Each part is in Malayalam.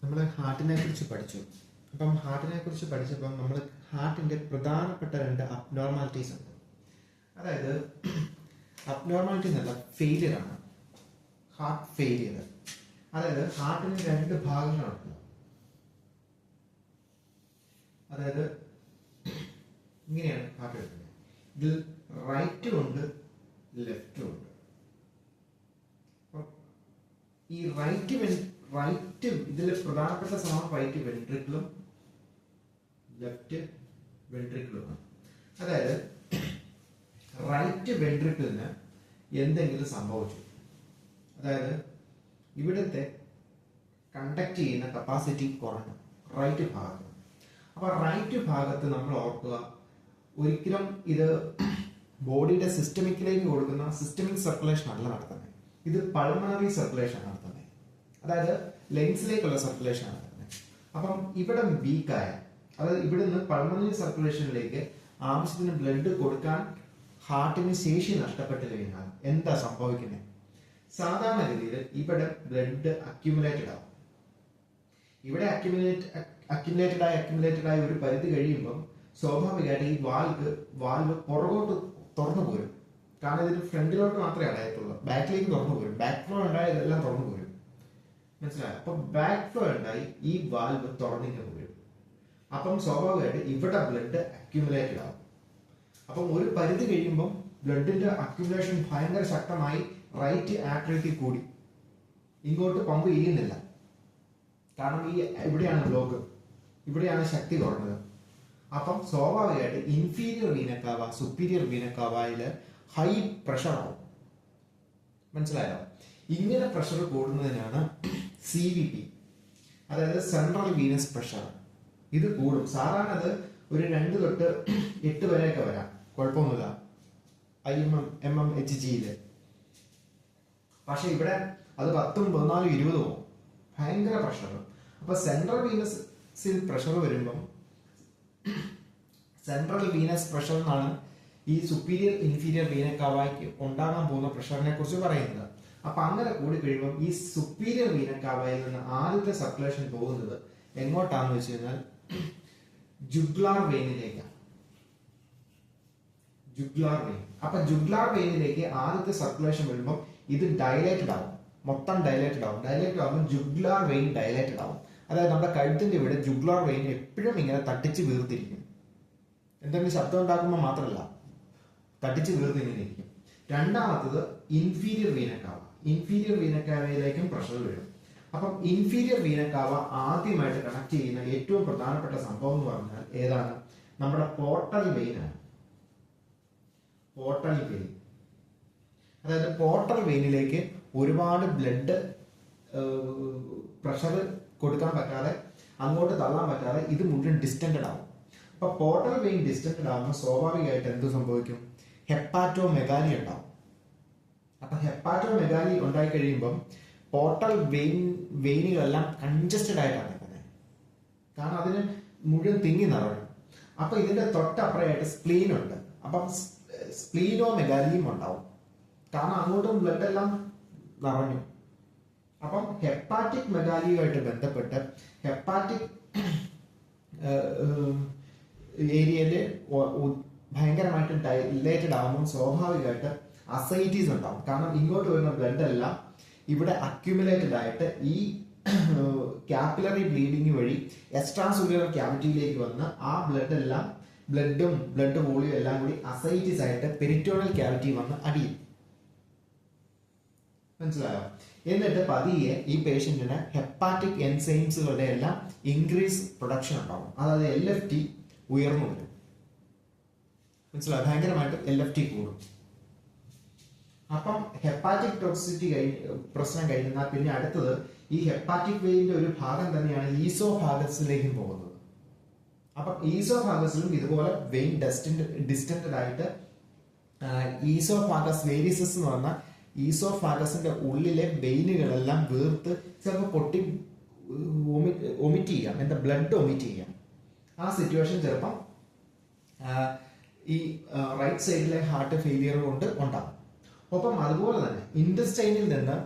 നമ്മൾ ഹാർട്ടിനെ കുറിച്ച് പഠിച്ചു. അപ്പം ഹാർട്ടിനെ കുറിച്ച് പഠിച്ചപ്പം നമ്മൾ ഹാർട്ടിൻ്റെ പ്രധാനപ്പെട്ട 2 അബ്നോർമാലിറ്റീസ് ഉണ്ട്. അതായത് അബ്നോർമാലിറ്റി എന്നല്ല, ഫെയിലിയർ ആണ്. Heart failure. അതായത് ഹാർട്ടിന് 2 ഭാഗങ്ങളുണ്ട്. അതായത് ഇങ്ങനെയാണ് ഹാർട്ട് എടുക്കുന്നത്. ഇതിൽ റൈറ്റും ഉണ്ട്, ലെഫ്റ്റും ഉണ്ട്. ഈ റൈറ്റ് ഇതിൽ പ്രധാനപ്പെട്ട സാധനം റൈറ്റ് വെൻട്രിക്കിളും ലെഫ്റ്റ് വെൻട്രിക്കിളുമാണ്. അതായത് റൈറ്റ് വെൻട്രിക്കിളിന് എന്തെങ്കിലും സംഭവിച്ചു, അതായത് ഇവിടുത്തെ കണ്ടക്ട് ചെയ്യുന്ന കപ്പാസിറ്റി കുറഞ്ഞു റൈറ്റ് ഭാഗത്ത്. അപ്പൊ റൈറ്റ് ഭാഗത്ത് നമ്മൾ ഓർക്കുക, ഒരിക്കലും ഇത് ബോഡിയുടെ സിസ്റ്റമിക്കിലേക്ക് കൊടുക്കുന്ന സിസ്റ്റമിക് സർക്കുലേഷൻ അല്ല നടത്തുന്നത്. ഇത് പൾമണറി സർക്കുലേഷൻ നടത്തുന്നത്, അതായത് ലങ്സിലേക്കുള്ള സർക്കുലേഷൻ നടത്തുന്നത്. അപ്പം ഇവിടെ വീക്കായ, അതായത് ഇവിടെ നിന്ന് പൾമണറി സർക്കുലേഷനിലേക്ക് ആവശ്യത്തിന് ബ്ലഡ് കൊടുക്കാൻ ഹാർട്ടിന് ശേഷി നഷ്ടപ്പെട്ട് കഴിഞ്ഞാൽ എന്താ സംഭവിക്കുന്നത്? സാധാരണ രീതിയിൽ ഇവിടെ ബ്ലഡ് അക്യുമുലേറ്റഡ് ആവും. ഇവിടെ അക്യുമുലേറ്റഡ് ആയി ഒരു പരിധി കഴിയുമ്പം സ്വാഭാവികമായിട്ട് ഈ വാൽവ് പുറകോട്ട് തുറന്നു പോരും. കാരണം ഇതിന് ഫ്രണ്ടിലോട്ട് മാത്രമേ അടയത്തുള്ളൂ, ബാക്കിലേക്ക് തുറന്നു പോരും. ബാക്ക് ഫ്ലോ ഉണ്ടായി ഇതെല്ലാം തുറന്നു പോരും, മനസ്സിലായോ? അപ്പൊ ബാക്ക് ഫ്ലോ ഉണ്ടായി ഈ വാൽവ് തുറന്നിങ്ങനെ പോരും. അപ്പം സ്വാഭാവികമായിട്ട് ഇവിടെ ബ്ലഡ് അക്യുമുലേറ്റഡ് ആവും. അപ്പം ഒരു പരിധി കഴിയുമ്പം ബ്ലഡിന്റെ അക്യുമുലേഷൻ ഭയങ്കര ശക്തമായി റൈറ്റ് ആർട്ടറിക്ക് കൂടി ഇങ്ങോട്ട് പമ്പ് ചെയ്യുന്നില്ല. കാരണം ഇവിടെയാണ് ബ്ലോക്ക്, ഇവിടെയാണ് ശക്തി കുറഞ്ഞത്. അപ്പം സ്വാഭാവികമായിട്ട് ഇൻഫീരിയർ വീനക്കാവ സുപ്പീരിയർ വീനക്കാവയില് ഹൈ പ്രഷർ ആവും, മനസ്സിലായോ? ഇങ്ങനെ പ്രഷർ കൂടുന്നതിനാണ് CVP, അതായത് സെൻട്രൽ വീനസ് പ്രഷർ. ഇത് കൂടും. സാധാരണ അത് ഒരു 2 തൊട്ട് 8 വരെയൊക്കെ വരാം, കുഴപ്പമൊന്നുമില്ല IMMHGയില്. പക്ഷെ ഇവിടെ അത് 10, 14, 20 പോകും, ഭയങ്കര പ്രഷർ. അപ്പൊ സെൻട്രൽ വീനസിൽ പ്രഷർ വരുമ്പം സെൻട്രൽ വീനസ് പ്രഷർ എന്നാണ് ഈ സുപ്പീരിയർ ഇൻഫീരിയർ വീനക്കാവയ്ക്ക് ഉണ്ടാകാൻ പോകുന്ന പ്രഷറിനെ കുറിച്ച് പറയുന്നത്. അപ്പൊ അങ്ങനെ കൂടി കഴിയുമ്പോൾ ഈ സുപ്പീരിയർ വീനക്കാവയിൽ നിന്ന് ആദ്യത്തെ സർക്കുലേഷൻ പോകുന്നത് എങ്ങോട്ടാന്ന് വെച്ച് കഴിഞ്ഞാൽ ജുഗ്ലാർ വെയിനിലേക്കാണ്. ജുഗ്ലാർ വെയിൻ. അപ്പൊ ജുഗ്ലാർ വെയിനിലേക്ക് ആദ്യത്തെ സർക്കുലേഷൻ വരുമ്പോൾ ഇത് ഡയലേറ്റഡ് ആവും, മൊത്തം ഡയലേറ്റഡ് ആവും. ഡയലേറ്റഡ് ആവുമ്പോൾ ജുഗ്ലാർ വെയിൻ ഡയലേറ്റഡ് ആവും. അതായത് നമ്മുടെ കഴുത്തിന്റെ ഇവിടെ ജുഗ്ലാർ വെയിൻ എപ്പോഴും ഇങ്ങനെ തട്ടിച്ച് വീർത്തിരിക്കും. എന്തെങ്കിലും ശബ്ദം ഉണ്ടാക്കുമ്പോൾ മാത്രമല്ല, തട്ടിച്ച് വീർത്തിരിക്കും. രണ്ടാമത്തത് ഇൻഫീരിയർ വീനക്കാവ. ഇൻഫീരിയർ വീനക്കാവയിലേക്കും പ്രഷർ വരും. അപ്പം ഇൻഫീരിയർ വീനക്കാവ ആദ്യമായിട്ട് കണക്ട് ചെയ്യുന്ന ഏറ്റവും പ്രധാനപ്പെട്ട സംഭവം എന്ന് പറഞ്ഞാൽ ഏതാണ്? നമ്മുടെ പോർട്ടൽ വെയിൻ ആണ്. പോർട്ടൽ വെയിൻ, അതായത് പോർട്ടൽ വെയിനിലേക്ക് ഒരുപാട് ബ്ലഡ് പ്രഷർ കൊടുക്കാൻ പറ്റാതെ, അങ്ങോട്ട് തള്ളാൻ പറ്റാതെ ഇത് മുഴുവൻ ഡിസ്റ്റൻഡ് ആവും. അപ്പൊ പോർട്ടൽ വെയിൻ ഡിസ്റ്റൻഡ് ആവുമ്പോൾ സ്വാഭാവികമായിട്ട് എന്ത് സംഭവിക്കും? ഹെപ്പാറ്റോമെഗാലി ഉണ്ടാവും. അപ്പൊ ഹെപ്പാറ്റോമെഗാലി ഉണ്ടായി കഴിയുമ്പം പോർട്ടൽ വെയിനുകളെല്ലാം കൺജസ്റ്റഡ് ആയിട്ടാണ് നിൽക്കുന്നത്. കാരണം അതിന് മുഴുവൻ തിങ്ങി നിറയും. അപ്പൊ ഇതിന്റെ തൊട്ടപ്പുറമായിട്ട് സ്പ്ലീൻ ഉണ്ട്. അപ്പം സ്പ്ലീനോമെഗാലിയും ഉണ്ടാവും. കാരണം അങ്ങോട്ടും ബ്ലഡ് എല്ലാം നിറഞ്ഞു. അപ്പം ഹെപ്പാറ്റിക് മെഗാലിയുമായിട്ട് ബന്ധപ്പെട്ട് ഹെപ്പാറ്റിക് ഏരിയയില് ഭയങ്കരമായിട്ട് ഡൈലേറ്റഡ് ആകുമ്പോൾ സ്വാഭാവികമായിട്ട് അസൈറ്റീസ് ഉണ്ടാവും. കാരണം ഇങ്ങോട്ട് വരുന്ന ബ്ലഡ് എല്ലാം ഇവിടെ അക്യുമുലേറ്റഡ് ആയിട്ട് ഈ കാപ്പിലറി ബ്ലീഡിങ് വഴി എക്സ്ട്രാസെല്ലുലർ ക്യാവിറ്റിയിലേക്ക് വന്ന് ആ ബ്ലഡും ബ്ലഡ് വോളിയം എല്ലാം കൂടി അസൈറ്റീസ് ആയിട്ട് പെരിറ്റോണൽ ക്യാവിറ്റി വന്ന് അടിയും, മനസ്സിലായോ? എന്നിട്ട് പതിയെ ഈ പേഷ്യന്റിന് ഹെപ്പാറ്റിക് എൻസൈംസുകളുടെ എല്ലാം ഇൻക്രീസ് പ്രൊഡക്ഷൻ ഉണ്ടാവും. അതായത് LFT ഉയർന്നു വരും, മനസ്സിലായോ? ഭയങ്കരമായിട്ട് LFT കൂടും. അപ്പം ഹെപ്പാറ്റിക് ടോക്സിറ്റി പ്രശ്നം കഴിഞ്ഞാൽ പിന്നെ അടുത്തത് ഈ ഹെപ്പാറ്റിക് വെയിന്റെ ഒരു ഭാഗം തന്നെയാണ് ഈസോഫാഗസിലേക്കും പോകുന്നത്. അപ്പം ഈസോഫാഗസിലും ഇതുപോലെ വെയിൻ ഡിസ്റ്റൻഡ് ആയിട്ട് ഈസോഫാഗസ് വേരിസസ് എന്ന് പറഞ്ഞാൽ ഈസോഫാഗസിന്റെ ഉള്ളിലെ വെയിനുകളെല്ലാം വീർത്ത് ചിലപ്പോൾ പൊട്ടി ഒമിറ്റ് ചെയ്യാം, എന്താ ബ്ലഡ് ഒമിറ്റ് ചെയ്യാം. ആ സിറ്റുവേഷൻ ചിലപ്പം ഈ റൈറ്റ് സൈഡിലെ ഹാർട്ട് ഫെയിലിയർ കൊണ്ട് ഉണ്ടാകും. ഒപ്പം അതുപോലെ തന്നെ ഇൻറ്റസ്റ്റൈനിൽ നിന്ന്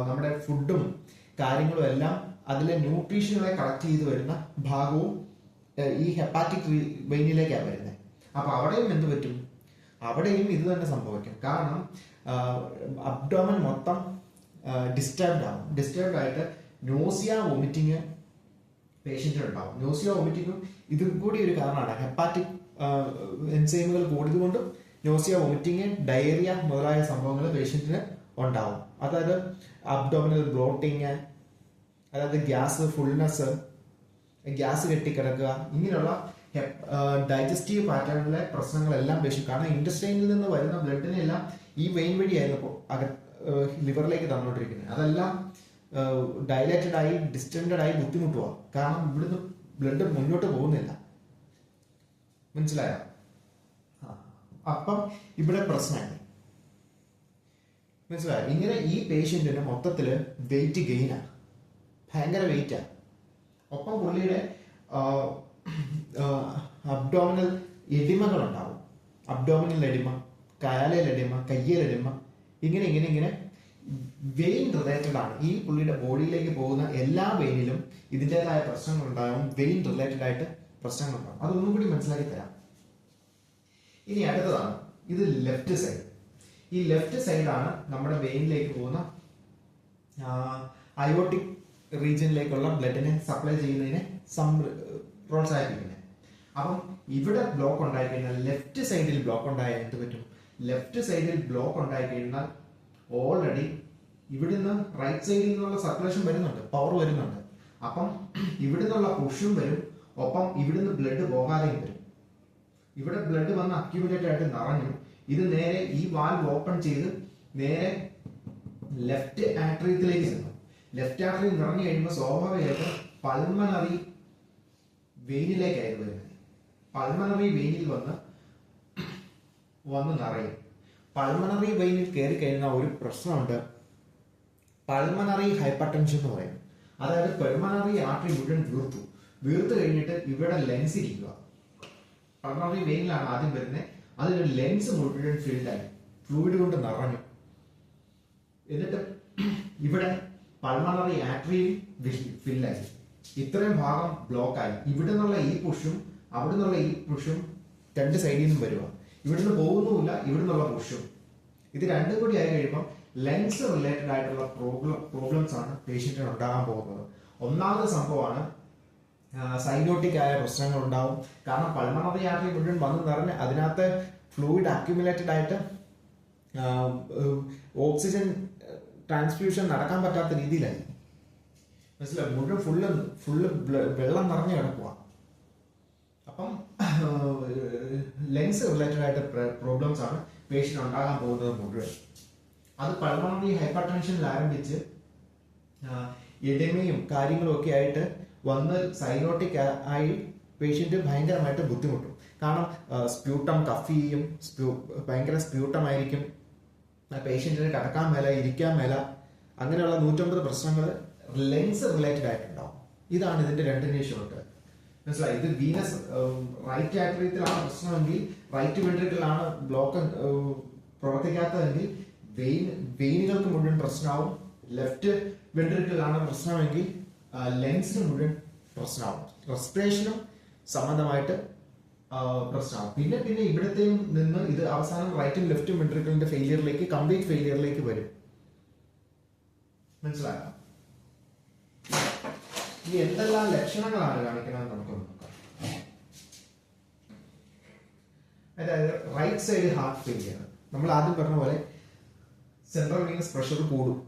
നമ്മുടെ ഫുഡും കാര്യങ്ങളും എല്ലാം അതിലെ ന്യൂട്രീഷനുകളെ കളക്ട് ചെയ്ത് വരുന്ന ഭാഗവും ഈ ഹെപ്പാറ്റിക് വെയിനിലേക്കാണ് വരുന്നത്. അപ്പൊ അവിടെയും എന്ത് പറ്റും? അവിടെയും ഇത് തന്നെ സംഭവിക്കും. കാരണം അബ്ഡോമൻ മൊത്തം ഡിസ്റ്റർബ്ഡ് ആവും. ഡിസ്റ്റർബ്ഡ് ആയിട്ട് നോസിയ വോമിറ്റിങ് പേഷ്യന്റിന് ഉണ്ടാവും. നോസിയ വോമിറ്റിങ്ങും ഇതും കൂടി ഒരു കാരണമാണ്. ഹെപ്പാറ്റിക് എൻസൈമുകൾ കൂടിയതുകൊണ്ടും നോസിയ വോമിറ്റിങ് ഡയറിയ മുതലായ സംഭവങ്ങൾ പേഷ്യന്റിന് ഉണ്ടാവും. അതായത് അബ്ഡോമിനൽ ബ്ലോട്ടിങ്, അതായത് ഗ്യാസ് ഫുൾനെസ്, ഗ്യാസ് കെട്ടിക്കിടക്കുക, ഇങ്ങനെയുള്ള ഡൈജസ്റ്റീവ് പാറ്റേണിലെ പ്രശ്നങ്ങളെല്ലാം പേഷ്യന്റ്. കാരണം ഇൻറ്റസ്റ്റൈനിൽ നിന്ന് വരുന്ന ബ്ലഡിനെല്ലാം ഈ വെയിൻ വഴിയായിരുന്നു ലിവറിലേക്ക് തന്നുകൊണ്ടിരിക്കുന്നത്. അതെല്ലാം ഡയലേറ്റഡ് ആയി ഡിസ്റ്റൻഡഡ് ആയി ബുദ്ധിമുട്ടുക. കാരണം ഇവിടുന്ന് ബ്ലഡ് മുന്നോട്ട് പോകുന്നില്ല. മനസ്സിലായോ? അപ്പം ഇവിടെ പ്രശ്നമായി. മനസ്സിലായോ? ഇങ്ങനെ ഈ പേഷ്യന്റിന് മൊത്തത്തില് വെയിറ്റ് ഗെയിനാണ്, ഭയങ്കര വെയിറ്റാണ്. ഒപ്പം പുള്ളിയുടെ അബ്ഡോമിനൽ എഡിമകൾ ഉണ്ടാവും. അബ്ഡോമിനൽ എഡിമ, കാലയിൽ എഡിമ, കയ്യൽ എഡിമ, ഇങ്ങനെ വെയിൻ റിലേറ്റഡ് ആണ്. ഈ പുള്ളിയുടെ ബോഡിയിലേക്ക് പോകുന്ന എല്ലാ വെയിനിലും ഇതിൻ്റെതായ പ്രശ്നങ്ങൾ ഉണ്ടാകും. വെയിൻ റിലേറ്റഡ് ആയിട്ട് പ്രശ്നങ്ങൾ ഉണ്ടാകും. അതൊന്നും കൂടി മനസ്സിലാക്കി തരാം. ഇനി അടുത്തതാണ്, ഇത് ലെഫ്റ്റ് സൈഡ്. ഈ ലെഫ്റ്റ് സൈഡാണ് നമ്മുടെ വെയിനിലേക്ക് പോകുന്ന അയോട്ടിക് റീജിയനിലേക്കുള്ള ബ്ലഡിനെ സപ്ലൈ ചെയ്യുന്നതിനെ പ്രോത്സാഹിപ്പിക്കുന്നത്. അപ്പം ഇവിടെ ബ്ലോക്ക് ഉണ്ടായി കഴിഞ്ഞാൽ, ലെഫ്റ്റ് സൈഡിൽ ബ്ലോക്ക് ഉണ്ടായാൽ എന്ത് പറ്റും? ലെഫ്റ്റ് സൈഡിൽ ബ്ലോക്ക് ഉണ്ടായി കഴിഞ്ഞാൽ ഓൾറെഡി ഇവിടുന്ന് റൈറ്റ് സൈഡിൽ നിന്നുള്ള സർക്കുലേഷൻ വരുന്നുണ്ട്, പവർ വരുന്നുണ്ട്. അപ്പം ഇവിടുന്നുള്ള പുഷും വരും, ഒപ്പം ഇവിടുന്ന് ബ്ലഡ് പോകാതെയും വരും. ഇവിടെ ബ്ലഡ് വന്ന് അക്യുമുലേറ്റ് ആയിട്ട് നിറഞ്ഞു. ഇത് നേരെ ഈ വാൽവ് ഓപ്പൺ ചെയ്ത് നേരെ ലെഫ്റ്റ് ആട്രിയത്തിലേക്ക് ചെന്നു. ലെഫ്റ്റ് ആട്രിയം നിറഞ്ഞു കഴിയുമ്പോൾ സ്വാഭാവികമായിട്ട് പൾമണറി വെയിനിലേക്കായിരുന്നു വരുന്നത്. പൾമണറി വെയിനിൽ വന്ന് നിറയും. പൾമണറി വെയിനിൽ കയറി കഴിയുന്ന ഒരു പ്രശ്നമുണ്ട്, പൾമണറി ഹൈപ്പർടെൻഷൻ എന്ന് പറയും. അതായത് പൾമണറി ആർട്ടറി മുഴുവൻ വീർത്ത് കഴിഞ്ഞിട്ട് ഇവിടെ ലെൻസ് ഇരിക്കുക. പൾമണറി വെയിനിലാണ് ആദ്യം വരുന്നത്. അതിന് ലെൻസ് മുഴുവൻ ഫിൽഡായി, ഫ്ലൂയിഡ് കൊണ്ട് നിറഞ്ഞു. എന്നിട്ട് ഇവിടെ പൾമണറി ആർട്ടറിയും ഫില്ലായി. ഇത്രയും ഭാഗം ബ്ലോക്കായി. ഇവിടെ നിന്നുള്ള ഈ പുഷും അവിടെ നിന്നുള്ള ഈ പുഷും രണ്ട് സൈഡിൽ നിന്നും വരിക. ഇവിടുന്ന് പോകുന്നുമില്ല, ഇവിടെ നിന്നുള്ള പുഷും. ഇത് രണ്ടും കൂടി ആയി കഴിയുമ്പോൾ ലെൻസ് റിലേറ്റഡ് ആയിട്ടുള്ള പ്രോബ്ലംസ് ആണ് പേഷ്യന്റിന് ഉണ്ടാകാൻ പോകുന്നത്. ഒന്നാമത്തെ സംഭവമാണ് സൈനോട്ടിക് ആയ പ്രശ്നങ്ങൾ ഉണ്ടാവും. കാരണം പൾമണറി ആർട്ടറി മുഴുവൻ വന്ന് നിറഞ്ഞ് അതിനകത്ത് ഫ്ലൂയിഡ് അക്യുമുലേറ്റഡ് ആയിട്ട് ഓക്സിജൻ ട്രാൻസ്ഫ്യൂഷൻ നടക്കാൻ പറ്റാത്ത രീതിയിലായി. മനസ്സിലായി? മുഴുവൻ ഫുള്ള് വെള്ളം നിറഞ്ഞു കിടക്കുക. അപ്പം ലെൻസ് റിലേറ്റഡ് ആയിട്ട് പ്രോബ്ലംസ് ആണ് പേഷ്യന്റ് ഉണ്ടാകാൻ പോകുന്നത് മുഴുവൻ. അത് പൾമണറി ഹൈപ്പർ ടെൻഷനിൽ ആരംഭിച്ച് എഡിമയും കാര്യങ്ങളും ഒക്കെ ആയിട്ട് വന്ന് സൈനോട്ടിക് ആയി പേഷ്യന്റ് ഭയങ്കരമായിട്ട് ബുദ്ധിമുട്ടും. കാരണം സ്പ്യൂട്ടം കഫ് ചെയ്യും, ഭയങ്കര സ്പ്യൂട്ടം ആയിരിക്കും, പേഷ്യന്റിന് കിടക്കാൻ മേല, ഇരിക്കാൻ മേല, അങ്ങനെയുള്ള 150 പ്രശ്നങ്ങൾ ലെൻസ് റിലേറ്റഡ് ആയിട്ടുണ്ടാവും. ഇതാണ് ഇതിന്റെ രണ്ടിന്റെ ഷോട്ട്. മനസ്സിലായി? ഇത് വീനസ് റൈറ്റ് ആർട്ടറിയത്തിലാണ് പ്രശ്നമെങ്കിൽ, റൈറ്റ് വെൻട്രിക്കിളാണ് ബ്ലോക്ക് പ്രവർത്തിക്കാത്തതെങ്കിൽ വെയിനുകൾക്ക് മുഴുവൻ പ്രശ്നമാവും. ലെഫ്റ്റ് വെൻട്രിക്കിളാണ് പ്രശ്നമെങ്കിൽ ലെൻസിന് മുഴുവൻ പ്രശ്നമാവും. റെസ്പിറേഷനും സംബന്ധമായിട്ട് പ്രശ്നമാവും. പിന്നെ ഇവിടത്തെയും നിന്ന് ഇത് അവസാനം റൈറ്റും ലെഫ്റ്റും വെൻട്രിക്കിളിന്റെ ഫെയിലിയറിലേക്ക്, കംപ്ലീറ്റ് ഫെയിലിയറിലേക്ക് വരും. മനസ്സിലായോ? ഇനി എന്തെല്ലാം ലക്ഷണങ്ങളാണ് കാണിക്കണമെന്ന് നമുക്ക് നോക്കാം. അതായത് റൈറ്റ് സൈഡ് ഹാർട്ട് ഫെയിലിയർ. നമ്മൾ ആദ്യം പറഞ്ഞ പോലെ സെൻട്രൽ വീനസ് പ്രഷർ കൂടും.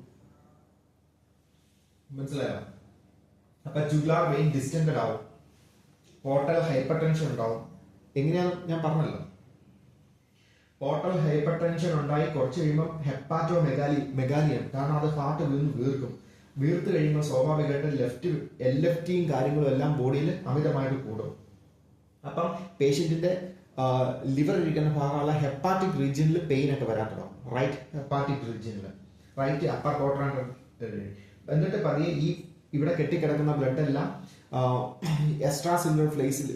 മനസ്സിലായോ? അപ്പൊ ജുഗുലാർ വെയിൻ ഡിസ്റ്റൻഡഡ് ആവും, പോർട്ടൽ ഹൈപ്പർ ടെൻഷൻ ഉണ്ടാവും. എങ്ങനെയാന്ന് ഞാൻ പറഞ്ഞല്ലോ. പോർട്ടൽ ഹൈപ്പർ ടെൻഷൻ ഉണ്ടായി കുറച്ച് കഴിയുമ്പോൾ ഹെപ്പാറ്റോ മെഗാലിയം, കാരണം അത് ഹാർട്ട് വീർക്കും. വീർത്ത് കഴിയുമ്പോൾ സ്വാഭാവികമായിട്ട് LFTയും കാര്യങ്ങളും എല്ലാം ബോഡിയിൽ അമിതമായിട്ട് കൂടും. അപ്പം പേഷ്യന്റിന്റെ ലിവർ ഇരിക്കുന്ന ഭാഗമുള്ള ഹെപ്പാറ്റിക് റീജിയനിൽ പെയിൻ ഒക്കെ വരാൻ തുടങ്ങും. റൈറ്റ് ഹെപ്പാറ്റിക് റീജിയനിൽ, റൈറ്റ് അപ്പർ ക്വാഡ്രാന്റ്. എന്നിട്ട് പതിയെ ഈ ഇവിടെ കെട്ടിക്കിടക്കുന്ന ബ്ലഡ് എല്ലാം എക്സ്ട്രാ സെല്ലുലർ ഫ്ലേസിൽ,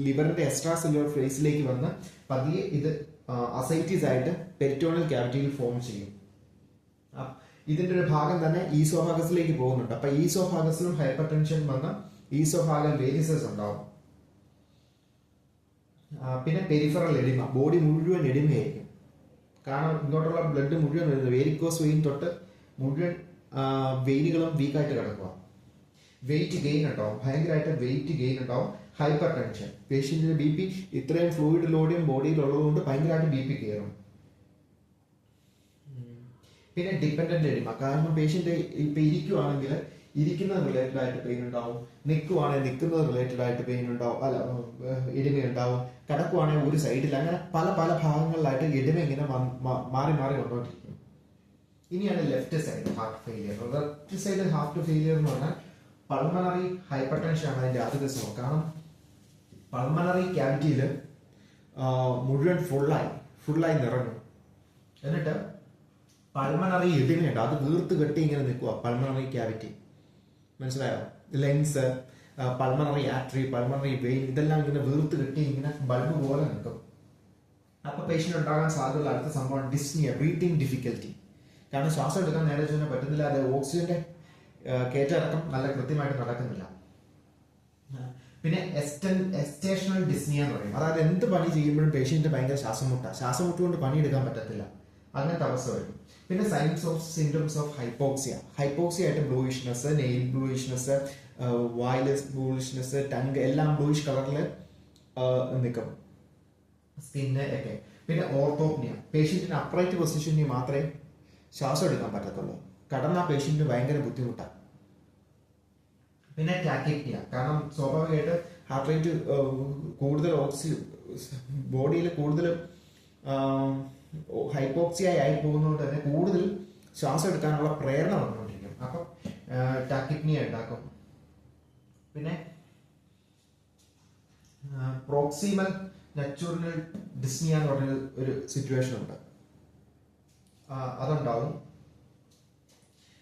ലിവറിന്റെ എക്സ്ട്രാ സെല്ലുലർ ഫ്ലേസിലേക്ക് വന്ന് പതിയെ ഇത് അസൈറ്റീസ് ആയിട്ട് പെരിറ്റോണൽ ക്യാവിറ്റിയിൽ ഫോം ചെയ്യും. ഇതിന്റെ ഒരു ഭാഗം തന്നെ ഈസോഫാഗസിലേക്ക് പോകുന്നുണ്ട്. അപ്പൊ ഈസോഫാഗസിലും ഹൈപ്പർ ടെൻഷൻ വന്ന് ഈസോഫാഗൽ വേരിസസ് ഉണ്ടാവും. പിന്നെ പെരിഫറൽ എഡിമ, ബോഡി മുഴുവൻ എഡിമയായിരിക്കും. കാരണം ഇങ്ങോട്ടുള്ള ബ്ലഡ് മുഴുവൻ വരുന്നത് വേരിക്കോസ് വെയിൻ തൊട്ട് മുഴുവൻ വെയിനുകളും വീക്കായിട്ട് കിടക്കുക. വെയിറ്റ് ഗെയിൻ ഉണ്ടാവും, ഭയങ്കരമായിട്ട് വെയിറ്റ് ഗെയിൻ ഉണ്ടാവും. ഹൈപ്പർ ടെൻഷൻ, പേഷ്യന്റിന്റെ ബി പി ഇത്രയും ഫ്ലൂയിഡ് ലോഡിയും ബോഡിയിലുള്ളതുകൊണ്ട് ഭയങ്കരമായിട്ട് ബി പി കയറും. പിന്നെ ഡിപ്പെൻഡന്റ് എഡിമ, കാരണം പേഷ്യന്റ് ഇപ്പൊ ഇരിക്കുവാണെങ്കിൽ ഇരിക്കുന്നത് റിലേറ്റഡ് ആയിട്ട് പെയിൻ ഉണ്ടാവും, നിൽക്കുവാണെങ്കിൽ നിൽക്കുന്നത് റിലേറ്റഡ് ആയിട്ട് പെയിൻ ഉണ്ടാവും, അല്ല എഡിമ ഉണ്ടാവും, കിടക്കുവാണെങ്കിൽ ഒരു സൈഡിൽ, അങ്ങനെ പല പല ഭാഗങ്ങളിലായിട്ട് എഡിമ ഇങ്ങനെ മാറി മാറി വന്നുകൊണ്ടിരിക്കും. ഇനിയാണ് left side heart failure. Left side heart failure എന്ന് പറഞ്ഞാൽ പൾമണറി ഹൈപ്പർ ടെൻഷൻ ആണ് അതിന്റെ ആദ്യത്തെ സംഭവം. കാരണം പൾമണറി ക്യാവിറ്റിയിൽ മുഴുവൻ ഫുള്ളായി നിറഞ്ഞു. എന്നിട്ട് പൾമണറി എഡിമയുണ്ട്, അത് വീർത്ത് കെട്ടി ഇങ്ങനെ നിൽക്കുക. പൾമണറി ക്യാവിറ്റി മനസ്സിലായോ? Lungs, pulmonary artery, pulmonary vein, ഇതെല്ലാം ഇങ്ങനെ വീർത്ത് കെട്ടി ഇങ്ങനെ ബൾബ് പോലെ നിൽക്കും. അപ്പൊ പേഷ്യന്റ് ഉണ്ടാകാൻ സാധ്യതയുള്ള അടുത്ത സംഭവം ഡിസ്നിയ, ബ്രീത്തിങ് ഡിഫിക്കൽറ്റി. കാരണം ശ്വാസം എടുക്കാൻ നേരെ ചെന്ന് പറ്റുന്നില്ല, അത് ഓക്സിജന്റെ കയറ്റിറക്കം നല്ല കൃത്യമായിട്ട് നടക്കുന്നില്ല. പിന്നെ എസ്റ്റേഷണൽ ഡിസ്നിയ എന്ന് പറയും, അതായത് എന്ത് പണി ചെയ്യുമ്പോഴും പേഷ്യന്റ് ഭയങ്കര ശ്വാസം കൊണ്ട് പണിയെടുക്കാൻ പറ്റത്തില്ല, അങ്ങനത്തെ അവസ്ഥ വരും. പിന്നെ signs of symptoms of hypoxia ആയിട്ട് ബ്ലൂയിഷ്നെസ്, നെയിൽ ബ്ലൂയിഷ്നെസ്, വായിലെസ് ബ്ലൂയിഷ്നെസ്, ടങ് എല്ലാം ബ്ലൂയിഷ് കളറിൽ നിൽക്കും, സ്കിന്ന് ഒക്കെ. പിന്നെ ഓർത്തോപ്നിയ, പേഷ്യന്റിന് അപ്രൈറ്റ് പൊസിഷനിൽ മാത്രമേ ശ്വാസം എടുക്കാൻ പറ്റത്തുള്ളൂ, കടന്ന പേഷ്യന്റിന് ഭയങ്കര ബുദ്ധിമുട്ടാണ്. പിന്നെ ടാക്കിപ്നിയ, കാരണം സ്വാഭാവികമായിട്ട് ഹാർട്ട് റേറ്റ് കൂടുതൽ ബോഡിയിൽ കൂടുതൽ ഹൈപ്പോക്സിയ ആയി പോകുന്നതുകൊണ്ട് തന്നെ കൂടുതൽ ശ്വാസം എടുക്കാനുള്ള പ്രേരണ വന്നുകൊണ്ടിരിക്കും. അപ്പം ടാക്കിപ്നിയ ഉണ്ടാക്കും. പിന്നെ പ്രോക്സിമൽ നച്ചുറൽ ഡിസ്നിയ എന്ന് പറഞ്ഞ ഒരു സിറ്റുവേഷൻ ഉണ്ട്, അതുണ്ടാവും.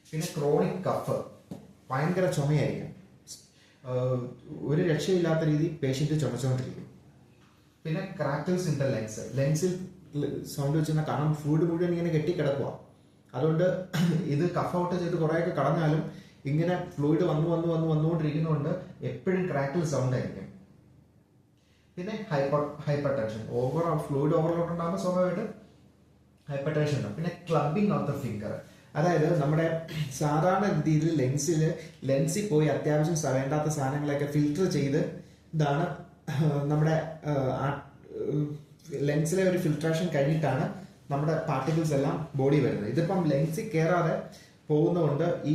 പിന്നെ ക്രോണിക് കഫ്, ഭയങ്കര ചുമയായിരിക്കും, ഒരു രക്ഷയില്ലാത്ത രീതി പേഷ്യന്റ് ചുമച്ചുകൊണ്ടിരിക്കും. പിന്നെ ക്രാക്കിൾസ് ഇൻ ദ ലെൻസിൽ സൗണ്ട് വെച്ച് കഴിഞ്ഞാൽ, കാരണം ഫ്ലൂയിഡ് മുഴുവൻ ഇങ്ങനെ കെട്ടിക്കിടക്കുക, അതുകൊണ്ട് ഇത് കഫ് ഔട്ട് ചെയ്ത് കുറേയൊക്കെ കടഞ്ഞാലും ഇങ്ങനെ ഫ്ലൂയിഡ് വന്നുകൊണ്ടിരിക്കുന്നതുകൊണ്ട് എപ്പോഴും ക്രാക്കിൾ സൗണ്ട് ആയിരിക്കും. പിന്നെ ഹൈപ്പർ ടെൻഷൻ, ഫ്ലൂയിഡ് ഓവർലോഡ് ഉണ്ടാകുമ്പോൾ സ്വാഭാവികമായിട്ട് ഹൈപ്പർ ടെൻഷൻ ഉണ്ടാകും. പിന്നെ ക്ലബിംഗ് ഓഫ് ദ ഫിംഗർ, അതായത് നമ്മുടെ സാധാരണ രീതിയിൽ ലെൻസിൽ പോയി അത്യാവശ്യം വേണ്ടാത്ത സാധനങ്ങളൊക്കെ ഫിൽറ്റർ ചെയ്ത് ഇതാണ് നമ്മുടെ ലെൻസിലെ ഒരു ഫിൽട്രേഷൻ കഴിഞ്ഞിട്ടാണ് നമ്മുടെ പാർട്ടിക്കിൾസ് എല്ലാം ബോഡി വരുന്നത്. ഇതിപ്പം ലെൻസിൽ കയറാതെ പോകുന്നതുകൊണ്ട് ഈ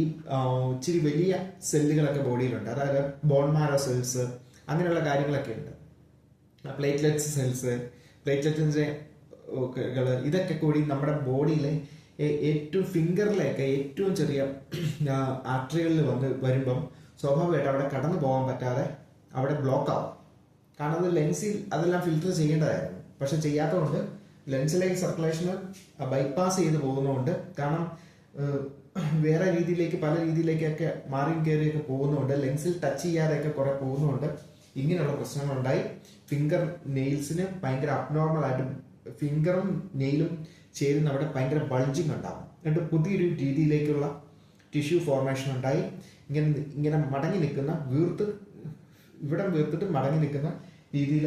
ഇച്ചിരി വലിയ സെല്ലുകളൊക്കെ ബോഡിയിലുണ്ട്, അതായത് ബോൺ മാരോ സെൽസ്, അങ്ങനെയുള്ള കാര്യങ്ങളൊക്കെ ഉണ്ട്. പ്ലേറ്റ്ലെറ്റ്സ് സെൽസ്, പ്ലേറ്റ്ലെറ്റ്സിന്റെ ഇതൊക്കെ കൂടി നമ്മുടെ ബോഡിയിലെ ഏറ്റവും ഫിംഗറിലേക്ക് ഏറ്റവും ചെറിയ ആർട്ടറികളിൽ വരുമ്പം സ്വാഭാവികമായിട്ട് അവിടെ കടന്നു പോകാൻ പറ്റാതെ അവിടെ ബ്ലോക്ക് ആവും. കാരണം അത് ലെൻസിൽ അതെല്ലാം ഫിൽറ്റർ ചെയ്യേണ്ടതായിരുന്നു, പക്ഷെ ചെയ്യാത്തതുകൊണ്ട് ലെൻസിലേക്ക് സർക്കുലേഷന് ബൈപ്പാസ് ചെയ്ത് പോകുന്നതുകൊണ്ട്, കാരണം വേറെ രീതിയിലേക്ക് പല രീതിയിലേക്കൊക്കെ മാറിയും കയറിയൊക്കെ പോകുന്നതുകൊണ്ട്, ലെൻസിൽ ടച്ച് ചെയ്യാതെയൊക്കെ കുറെ പോകുന്നതുകൊണ്ട് ഇങ്ങനെയുള്ള പ്രശ്നങ്ങളുണ്ടായി. ഫിംഗർ നെയിൽസിന് ഭയങ്കര അബ്നോർമൽ ആയിട്ട് ഫിംഗറും നെയിലും ചേരുന്ന അവിടെ ഭയങ്കര ബൾജിങ് ഉണ്ടാകും. എന്നിട്ട് പുതിയൊരു രീതിയിലേക്കുള്ള ടിഷ്യൂ ഫോർമേഷൻ ഉണ്ടായി. ഇങ്ങനെ മടങ്ങി നിൽക്കുന്ന ഇവിടെ വീർത്തിട്ട് മടങ്ങി നിൽക്കുന്ന രീതിയിൽ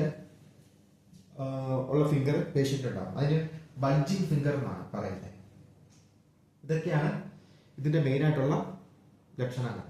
ഉള്ള ഫിംഗർ പേഷ്യന്റ് ഉണ്ടാകും. അതിന് ബൾജിങ് ഫിംഗർ എന്നാണ് പറയുന്നത്. ഇതൊക്കെയാണ് ഇതിന്റെ മെയിൻ ആയിട്ടുള്ള ലക്ഷണങ്ങൾ.